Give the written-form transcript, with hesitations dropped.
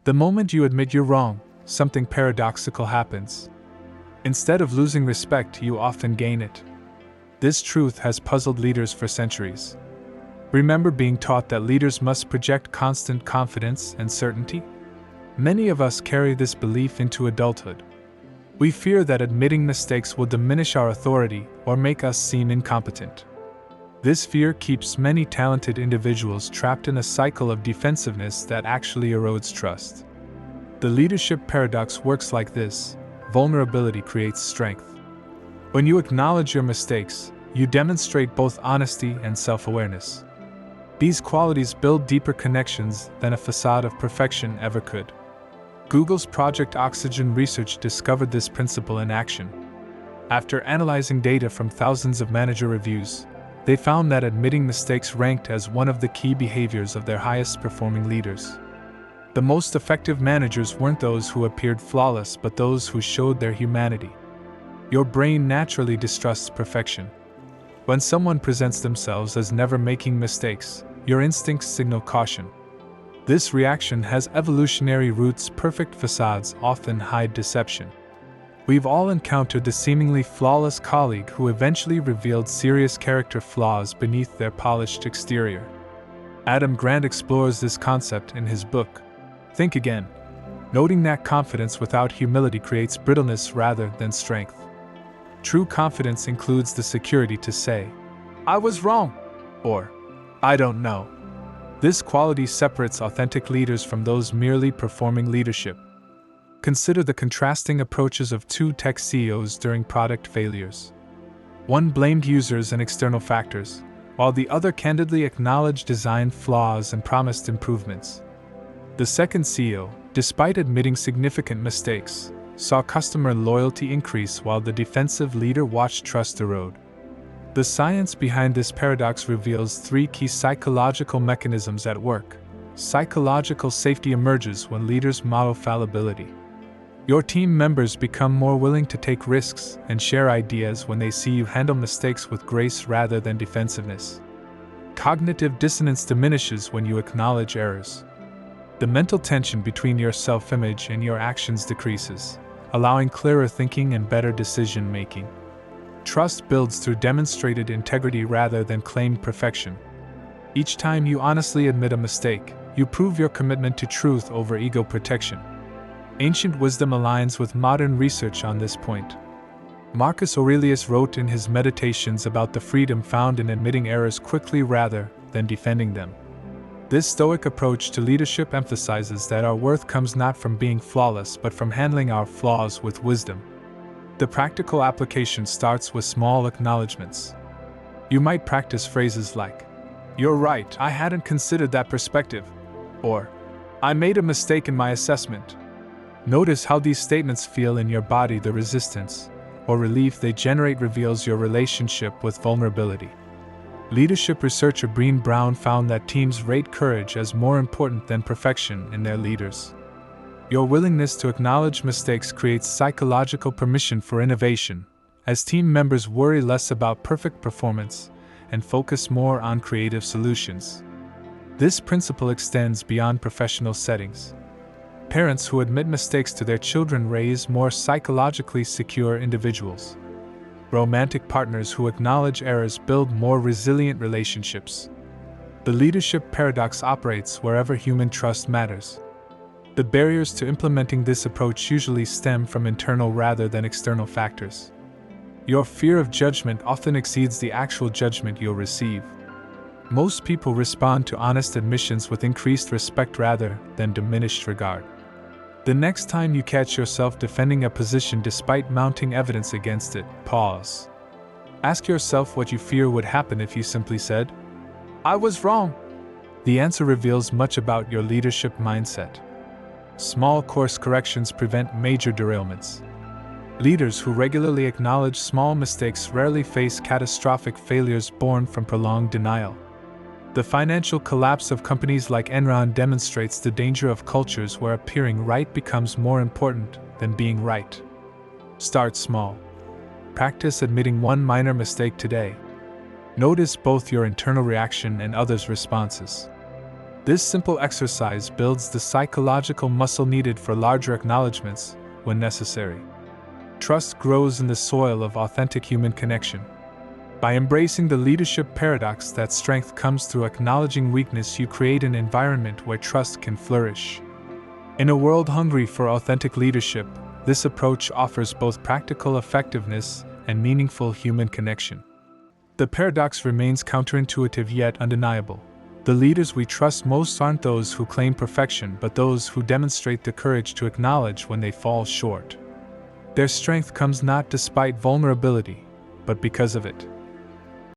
The moment you admit you're wrong, something paradoxical happens. Instead of losing respect, you often gain it. This truth has puzzled leaders for centuries. Remember being taught that leaders must project constant confidence and certainty? Many of us carry this belief into adulthood. We fear that admitting mistakes will diminish our authority or make us seem incompetent. This fear keeps many talented individuals trapped in a cycle of defensiveness that actually erodes trust. The leadership paradox works like this: vulnerability creates strength. When you acknowledge your mistakes, you demonstrate both honesty and self-awareness. These qualities build deeper connections than a facade of perfection ever could. Google's Project Oxygen research discovered this principle in action. After analyzing data from thousands of manager reviews, they found that admitting mistakes ranked as one of the key behaviors of their highest performing leaders. The most effective managers weren't those who appeared flawless, but those who showed their humanity. Your brain naturally distrusts perfection. When someone presents themselves as never making mistakes, your instincts signal caution. This reaction has evolutionary roots. Perfect facades often hide deception. We've all encountered the seemingly flawless colleague who eventually revealed serious character flaws beneath their polished exterior. Adam Grant explores this concept in his book, Think Again, noting that confidence without humility creates brittleness rather than strength. True confidence includes the security to say, "I was wrong," or "I don't know." This quality separates authentic leaders from those merely performing leadership. Consider the contrasting approaches of two tech CEOs during product failures. One blamed users and external factors, while the other candidly acknowledged design flaws and promised improvements. The second CEO, despite admitting significant mistakes, saw customer loyalty increase while the defensive leader watched trust erode. The science behind this paradox reveals three key psychological mechanisms at work. Psychological safety emerges when leaders model fallibility. Your team members become more willing to take risks and share ideas when they see you handle mistakes with grace rather than defensiveness. Cognitive dissonance diminishes when you acknowledge errors. The mental tension between your self-image and your actions decreases, allowing clearer thinking and better decision-making. Trust builds through demonstrated integrity rather than claimed perfection. Each time you honestly admit a mistake, you prove your commitment to truth over ego protection. Ancient wisdom aligns with modern research on this point. Marcus Aurelius wrote in his Meditations about the freedom found in admitting errors quickly rather than defending them. This Stoic approach to leadership emphasizes that our worth comes not from being flawless but from handling our flaws with wisdom. The practical application starts with small acknowledgments. You might practice phrases like, "You're right, I hadn't considered that perspective," or "I made a mistake in my assessment." Notice how these statements feel in your body. The resistance or relief they generate reveals your relationship with vulnerability. Leadership researcher Brené Brown found that teams rate courage as more important than perfection in their leaders. Your willingness to acknowledge mistakes creates psychological permission for innovation, as team members worry less about perfect performance and focus more on creative solutions. This principle extends beyond professional settings. Parents who admit mistakes to their children raise more psychologically secure individuals. Romantic partners who acknowledge errors build more resilient relationships. The leadership paradox operates wherever human trust matters. The barriers to implementing this approach usually stem from internal rather than external factors. Your fear of judgment often exceeds the actual judgment you'll receive. Most people respond to honest admissions with increased respect rather than diminished regard. The next time you catch yourself defending a position despite mounting evidence against it, pause. Ask yourself what you fear would happen if you simply said, "I was wrong." The answer reveals much about your leadership mindset. Small course corrections prevent major derailments. Leaders who regularly acknowledge small mistakes rarely face catastrophic failures born from prolonged denial. The financial collapse of companies like Enron demonstrates the danger of cultures where appearing right becomes more important than being right. Start small. Practice admitting one minor mistake today. Notice both your internal reaction and others' responses. This simple exercise builds the psychological muscle needed for larger acknowledgments when necessary. Trust grows in the soil of authentic human connection. By embracing the leadership paradox that strength comes through acknowledging weakness, you create an environment where trust can flourish. In a world hungry for authentic leadership, this approach offers both practical effectiveness and meaningful human connection. The paradox remains counterintuitive yet undeniable. The leaders we trust most aren't those who claim perfection, but those who demonstrate the courage to acknowledge when they fall short. Their strength comes not despite vulnerability, but because of it.